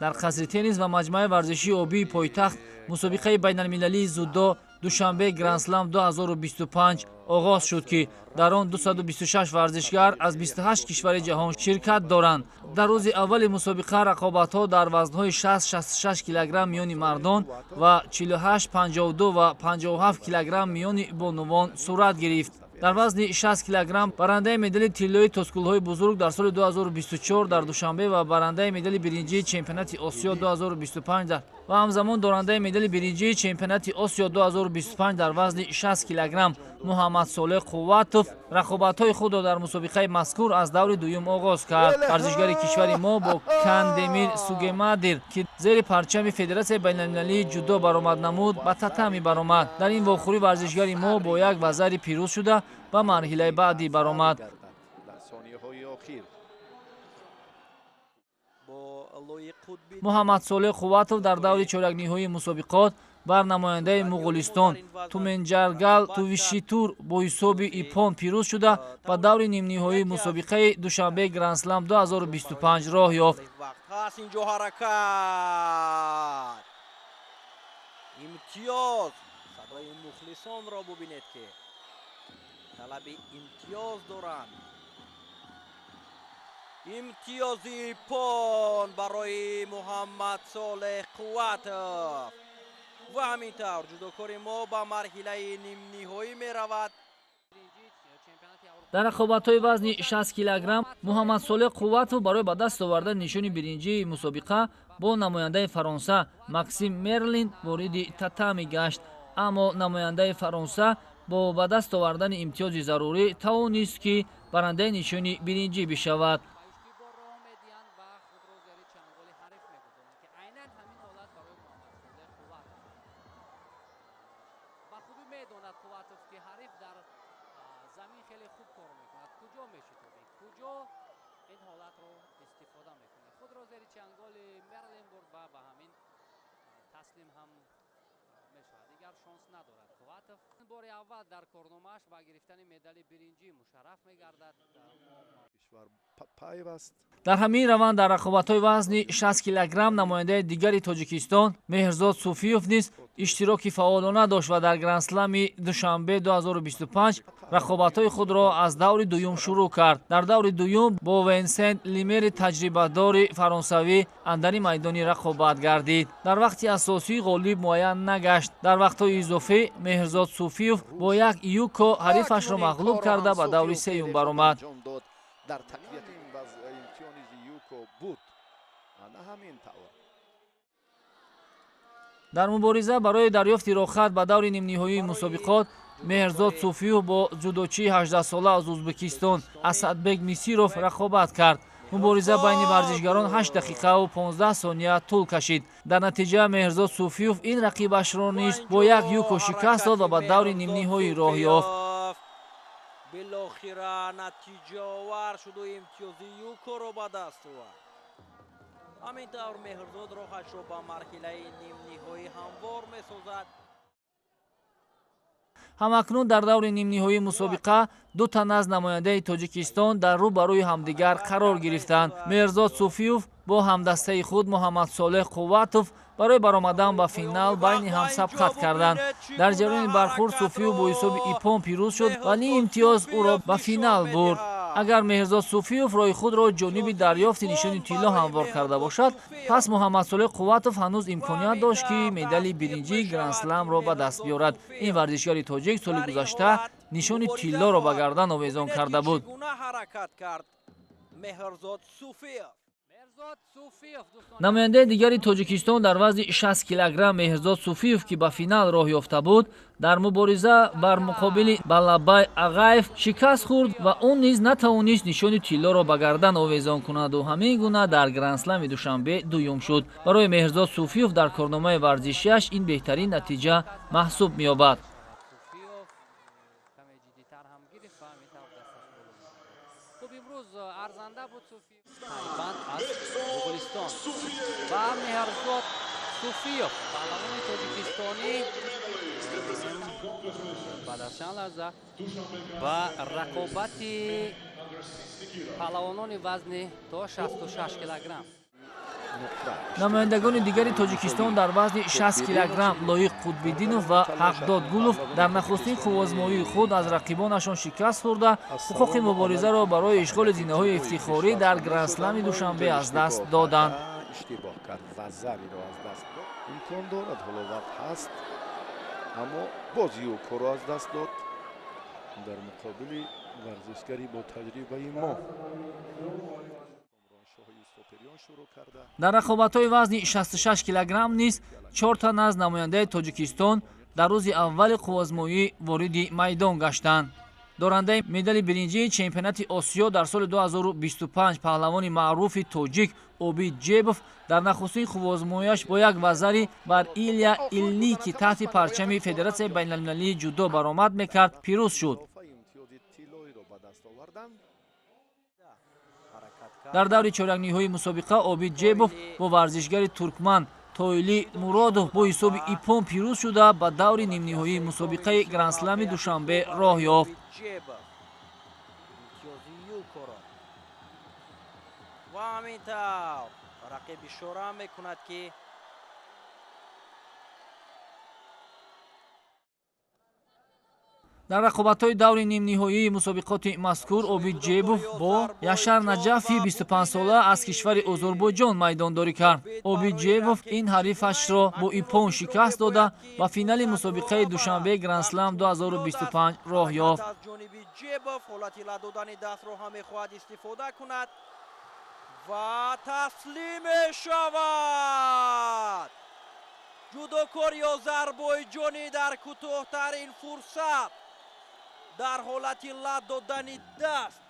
дар қасри теннис ва маҷмӯаи варзишии обии пойтахт мусобиқаи байналмилалии зудо душанбе гранд-слам 2025 оғоз шуд ки дар он 226 варзишгар аз 28 кишвари ҷаҳон ширкат доранд. дар рӯзи аввали мусобиқа рақобатҳо дар вазнҳои 60-66 кг миёни мардон ва 48-52 ва 57 кг миёни бонувон сурат гирифт. дар вазни 60 кг барандаи медали тиллои тоскулҳои бузург дар соли 2024 дар душанбе ва барандаи медали биринҷии чемпионати осиё 2025 ва ҳамзамон дорандаи медали биринҷии чемпионати осиё 2025 дар вазни 60 кг муҳаммад Солеҳ Қувватов рақобатҳои худро дар мусобиқаи мазкур аз даври дуюм оғоз кард. варзишгари кишвари мо бо Кандемир Сугемадир ки зери парчами Федератсияи байналмилалии ҷудо баромад намуд ба татами баромад. дар ин вохӯрӣ варзишгари мо бо як вазари пирӯз шуда ба марҳилаи баъдӣ баромад. муҳаммад Солеҳ Қувватов дар даври чоракниҳоии мусобиқот бар намояндаи Муғулистон Туменҷаргал Тувишитур бо ҳисоби ипон пирӯз шуда ба даври нимниҳоии мусобиқаи Душанбе Гранд-слам 2025 роҳ ёфт. имтиёз садои мухлисонро бубинед ки талаби имтиёз доранд. имтиёзи ипон барои Муҳаммад Солеҳ Қувватов ва ҳамин тавр ҷудокори мо ба марҳилаи нимниҳоӣ меравад. дар рақобатҳои вазни 60 кг Муҳаммад Солеҳ Қувватов барои ба даст овардан нишони биринҷии мусобиқа бо намояндаи Фаронса Максим Мерлин вориди татами гашт, аммо намояндаи Фаронса бо ба даст овардани имтиёзи зарурӣ тавонист ки барандаи нишони биринҷӣ бишавад. бори аввал дар корномааш ба гирифтани медали биринҷӣ мушарраф мегардад. дар ҳамин раванд дар рақобатҳои вазни 60 кг намояндаи дигари Тоҷикистон Меҳрзод Суфиёв низ иштироки фаъолона дошт ва дар Гранд-слами Душанбе 2025 рақобатҳои худро аз даври дуюм шурӯъ кард. дар даври дуюм бо Винсент Лимери таҷрибадори фаронсавӣ андари майдони рақобат гардид. дар вақти асосӣ ғолиб муайян нагашт. дар вақтҳои изофӣ Меҳрзод Суфиёв бо як юко ҳарифашро мағлуб карда ба даври сеюм баромад. дар мубориза барои дарёфти рохат ба даври нимниҳоии мусобиқот Меҳрзод Суфиёв бо ҷудочии 18-сола аз Узбекистон Асадбек Мисиров рақобат кард. мубориза байни варзишгарон 8 дақиқаву 15 сония тӯл кашид. дар натиҷа Меҳрзод Суфиёв ин рақибашро низ бо як юко шикаст дод ва ба даври нимниҳоӣ роҳ ёфт. билохира натиҷаовар шуду имтиёзи юкоро ба даст овард. ҳамин тавр Меҳрзод роҳашро ба марҳилаи нимниҳоӣ ҳамвор месозад. ҳамакнун дар даври нимниҳоии мусобиқа ду тан аз намояндаи Тоҷикистон дар рӯ ба рӯи ҳамдигар қарор гирифтанд. Меҳрзод Суфиёв бо ҳамдастаи худ Муҳаммад Солеҳ Қувватов барои баромадан ба финал байни ҳам сабқат карданд. дар ҷараёни бархӯрд Суфиёв бо ҳисоби ипон пирӯз шуд ва ни имтиёз ӯро ба финал бурд. агар Меҳрзод Суфиёв роҳи худро ҷониби дарёфти нишони тилло ҳамвор карда бошад, пас Муҳаммад Солеҳ Қувватов ҳанӯз имконият дошт ки медали биринҷии Гранд-сламро ба даст биёрад. ин варзишгари тоҷик соли гузашта нишони тиллоро ба гардан овезон карда буд. намояндаи дигари Тоҷикистон дар вазни 60 кг Меҳрзод Суфиёв ки ба финал роҳ ёфта буд, дар мубориза бар муқобили Балабай Агаев шикаст хӯрд ва он низ натавонист нишони тиллоро ба гардан овезон кунаду ҳамин гуна дар Гранд-слами Душанбе дуюм шуд. барои Меҳрзод Суфиёв дар корномаи варзишиаш ин беҳтарин натиҷа маҳсуб меёбад. Тайбанд аз Муғулистон ва Меҳрзод Суфиёв паҳлавони тоҷикистонӣ бадашан ларза ба рақобати паҳлавонони вазни то 66 кг. намояндагони дигари тоҷикистон дар вазни 60 килограмм Лоиқ Қутбиддинов ва Ҳақдод Гулов дар нахустин хувозмоии худ аз рақибонашон шикаст хӯрда ҳуқуқи муборизаро барои ишғоли зинаҳои ифтихорӣ дар гранд-слами душанбе аз даст доданд. имкон дорад ҳоло вақт ҳаст, аммо боз Юкоро аз даст дод дар муқобили варзишгари бо таҷрибаи мо. дар рақобатҳои вазни 66 килограмм низ 4 тан аз намояндаи Тоҷикистон дар рӯзи аввали қувозмоӣ вориди майдон гаштанд. дорандаи медали биринҷии чемпионати Осиё дар соли 2025 паҳлавони маъруфи тоҷик Обид Ҷебов дар нахустин хувозмоияш бо як вазари бар Илия Илники таҳти парчами Федератсияи байналмилалии ҷудо баромад мекард, пирӯз шуд. дар даври чоракниҳои мусобиқа Обид Ҷебов бо варзишгари туркман Тоили Муродов бо ҳисоби ипон пирӯз шуда ба даври нимниҳоии мусобиқаи гранд-слами душанбе роҳ ёфт. ва ҳамин тавр рақиб ишора мекунад ки дар рақобатҳои даври нимниҳоии мусобиқоти мазкур Обид Ҷебов бо Яшар Наҷафи 25-сола аз кишвари Озарбойҷон майдондорӣ кард. Обид Ҷебов ин ҳарифашро бо ипон шикаст дода ба финали мусобиқаи Душанбе Гранд-слам 2025 роҳ ёфт. ҳолати ладодани дастро ҳам мехоҳад истифода кунад ва таслим мешавад. ҷудокори озарбойҷонӣ дар кӯтоҳтарин фурсат дар ҳолати лад додани даст.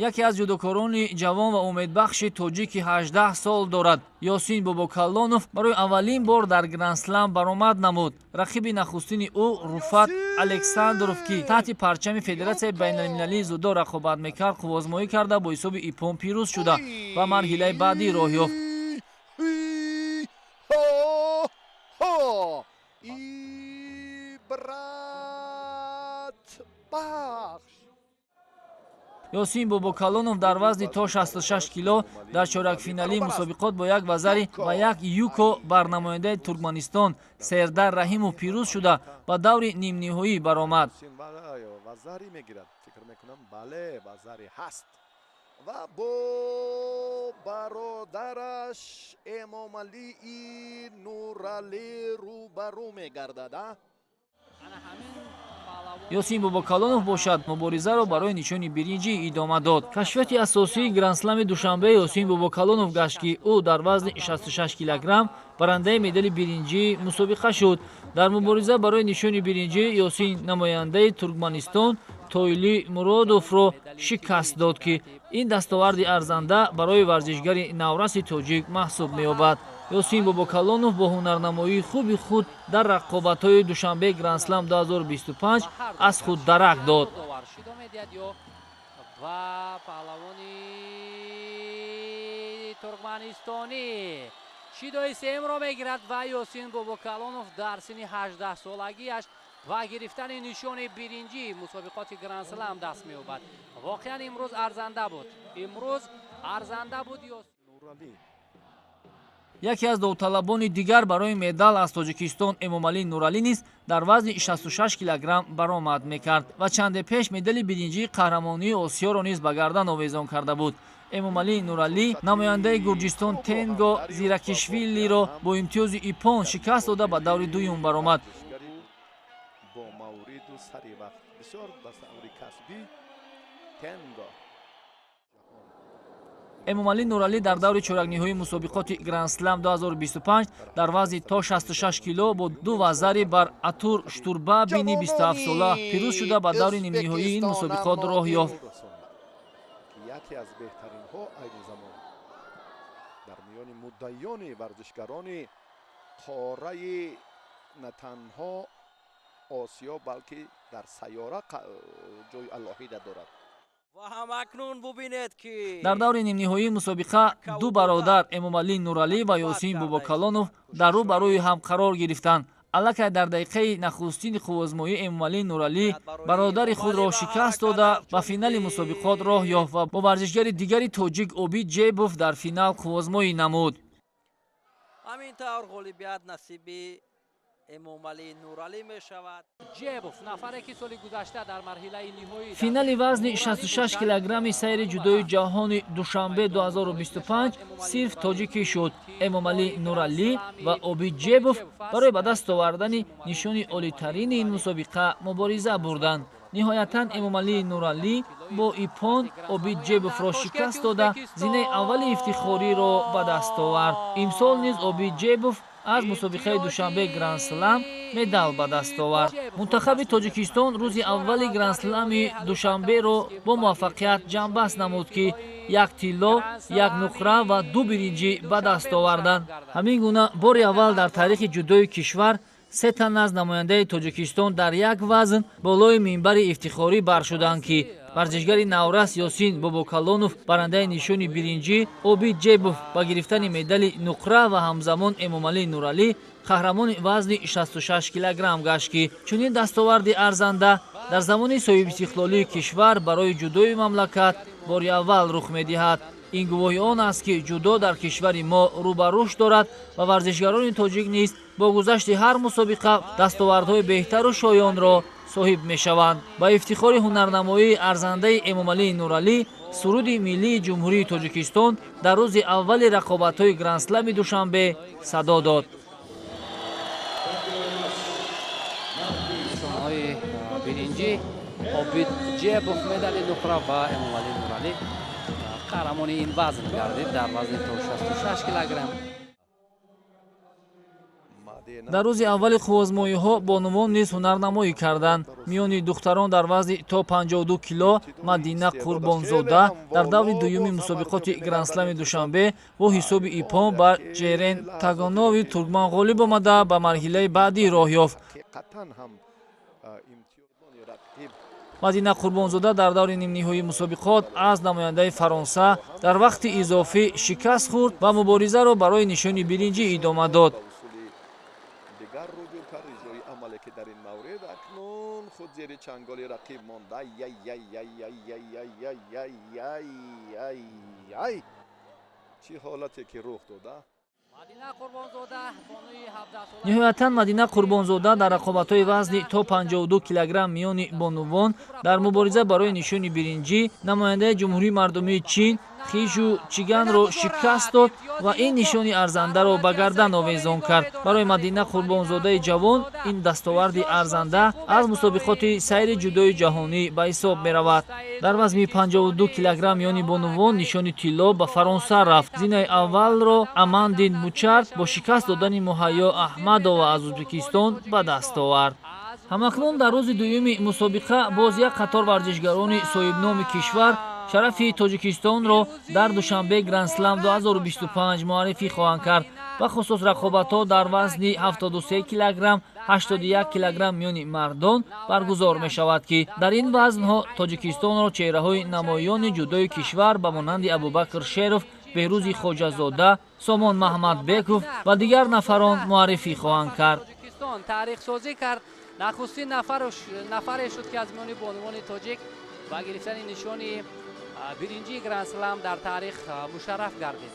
яке аз ҷудокорони ҷавон ва умедбахши тоҷики 18 сол дорад. Ёсин Бобокаллонов барои аввалин бор дар гранд-слам баромад намуд. рақиби нахустини ӯ Руфат Александров ки таҳти парчами Федератсияи байналмилалии зудо рақобат мекард, қувозмоӣ карда бо ҳисоби ипон пирӯз шуда ва марҳилаи баъдӣ роҳ ёфт. Ёсин Бобокаллонов дар вазни то 66 кило дар чоракфиналии мусобиқот бо як вазари ва як юко бар намояндаи Туркманистон Сердар Раҳимов пирӯз шуда ба даври нимниҳоӣ баромад. ва бо бародараш Эмомалии Нуралӣ рӯбарӯ мегардад. Ёсин Бобокаллонов бошад муборизаро барои нишони биринҷӣ идома дод. кашфияти асосии гранд-слами Душанбе Ёсин Бобокаллонов гашт ки ӯ дар вазни 66 килограмм барандаи медали биринҷии мусобиқа шуд. дар мубориза барои нишони биринҷӣ Ёсин намояндаи Туркманистон Тоили Муродовро шикаст дод ки ин дастоварди арзанда барои варзишгари навраси тоҷик маҳсуб меёбад. Ёсин Бобокаллонов бо ҳунарнамоии хуби худ дар рақобатҳои Душанбе Гранд-слам 2025 аз худ дарак дод. ва паҳлавони туркманистонӣ шидои сеюмро мегирад ва Ёсин Бобокаллонов дар синни 18 солагиаш ва гирифтани нишони биринҷии мусобиқоти Гранд-слам даст меёбад. воқеан имрӯз арзанда буд. яке аз довталабони дигар барои медал аз Тоҷикистон Эмомалӣ Нуралӣ низ дар вазни 66 килограмм баромад мекард ва чанде пеш медали биринҷии қаҳрамонии Осиёро низ ба гардан овезон карда буд. Эмомалӣ Нуралӣ намояндаи Гурҷистон Тенго Зиракишвилиро бо имтиёзи ипон шикаст дода ба даври дуюм баромад. Эмомалӣ Нуралӣ дар даври чоракниҳои мусобиқоти Гранд-слам 2025 дар вазни то 66 кило бо ду вазари бар Атур Штурбабини 27сола пирӯз шуда ба даври нимниҳоии ин мусобиқот роҳ ёфт. яке аз беҳтаринҳо айни замон дар миёни муддаёни варзишгарони қораи на танҳо Осиё балки дар сайёра ҷои алоҳида дорад. ва ҳамакнун бубинед ки дар даври нимниҳоии мусобиқа ду бародар Эмомалӣ Нуралӣ ва Ёсин Бобокаллонов дар рӯ ба рӯи ҳам қарор гирифтанд. аллакай дар дақиқаи нахустини қуввозмоии Эмомалӣ Нуралӣ бародари худро шикаст дода ба финали мусобиқот роҳ ёфт ва бо варзишгари дигари тоҷик Обид Ҷебов дар финал қуввозмоӣ намуд. ҳамин тавр ғолибият насиби Эмомалӣ Нуралӣ мешавад. ҷебов нафаре ки соли гузашта дар марҳилаи ниҳоӣ финали вазни 66 килограмми сайри ҷудои ҷаҳони душанбе 2025 сирф тоҷикӣ шуд. Эмомалӣ Нуралӣ ва Обид Ҷебов барои ба даст овардани нишони олитарини ин мусобиқа мубориза бурданд. ниҳоятан Эмомалӣ Нуралӣ бо ипон Обид Ҷебовро шикаст дода зинаи аввали ифтихориро ба даст овард. имсол низ Обид Ҷебов аз мусобиқаи душанбе гранд-слам медал ба даст овард. мунтахаби Тоҷикистон рӯзи аввали гранд-слами душанберо бо муваффақият ҷамъбаст намуд ки 1 тилло, 1 нуқра ва 2 биринҷӣ ба даст оварданд. ҳамин гуна бори аввал дар таърихи ҷудои кишвар 3 тан аз намояндаи Тоҷикистон дар як вазн болои минбари ифтихорӣ бар шуданд ки варзишгари Наврас Ёсин Бобокалонов барандаи нишони биринҷӣ, Обид Ҷебов ба гирифтани медали нуқра ва ҳамзамон Эмомалӣ Нуралӣ қаҳрамони вазни 66 килограмм гашт ки чунин дастоварди арзанда дар замони соҳибистиқлолии кишвар барои ҷудои мамлакат бори аввал рух медиҳад. ин гувоҳи он аст ки ҷудо дар кишвари мо рӯ ба рушд дорад ва варзишгарони тоҷик низ бо гузашти ҳар мусобиқа дастовардҳои беҳтару шоёнро соҳиб мешаванд. ба ифтихори ҳунарнамоии арзандаи Эмомалӣ Нуралӣ суруди миллии ҷумҳурии Тоҷикистон дар рӯзи аввали рақобатҳои гранд-слами душанбе садо дод. нишонҳои биринҷӣ Обид Ҷебов медали нуқра ва Эмомалӣ Нуралӣ қаҳрамони ин вазн гардид дар вазни то 66 килограмм. дар рӯзи аввали қуввозмоиҳо бонувон низ ҳунарнамоӣ карданд. миёни духтарон дар вазни то 52 кило Мадина Қурбонзода дар даври дуюми мусобиқоти гранд-слами душанбе бо ҳисоби ипон ба Ҷерен Тагонови туркман ғолиб омада ба марҳилаи баъдӣ роҳ ёфт. Мадина Қурбонзода дар даври нимниҳоии мусобиқот аз намояндаи Фаронса дар вақти изофӣ шикаст хӯрд ва муборизаро барои нишони биринҷӣ идома дод. ниҳоятан Мадина Қурбонзода дар рақобатҳои вазни то 52 килограмм миёни бонувон дар мубориза барои нишони биринҷӣ намояндаи ҷумҳурии мардумии Чин Хижу Чиганро шикаст дод ва ин нишони арзандаро ба гардан овезон кард. барои Мадина Қурбонзодаи ҷавон ин дастоварди арзанда аз мусобиқоти сайри ҷудои ҷаҳонӣ ба ҳисоб меравад. дар вазни 52 килограмм миёни бонувон нишони тилло ба Фаронса рафт. зинаи аввалро Амандин Бучард бо шикаст додани Муҳайё Аҳмадова аз Ӯзбекистон ба даст овард. ҳамакнун дар рӯзи дуюми мусобиқа боз як қатор варзишгарони соҳибноми кишвар шарафи Тоҷикистонро дар Душанбе Гранд-слам 2025 муаррифӣ хоҳанд кард. бахусус рақобатҳо дар вазни 73 килограмм 81 килограмм миёни мардон баргузор мешавад ки дар ин вазнҳо Тоҷикистонро чеҳраҳои намоёни ҷудои кишвар ба монанди Абубакр Шеров, Беҳрӯзи Хоҷазода, Сомон Маҳмадбеков ва дигар нафарон муаррифӣ хоҳанд кард. таърихсозӣ кард. нахустин нафаре шуд ки аз миёни бонувони тоҷик ба гирифтани нишони биринҷии гранд-слам дар таърих мушарраф гардид.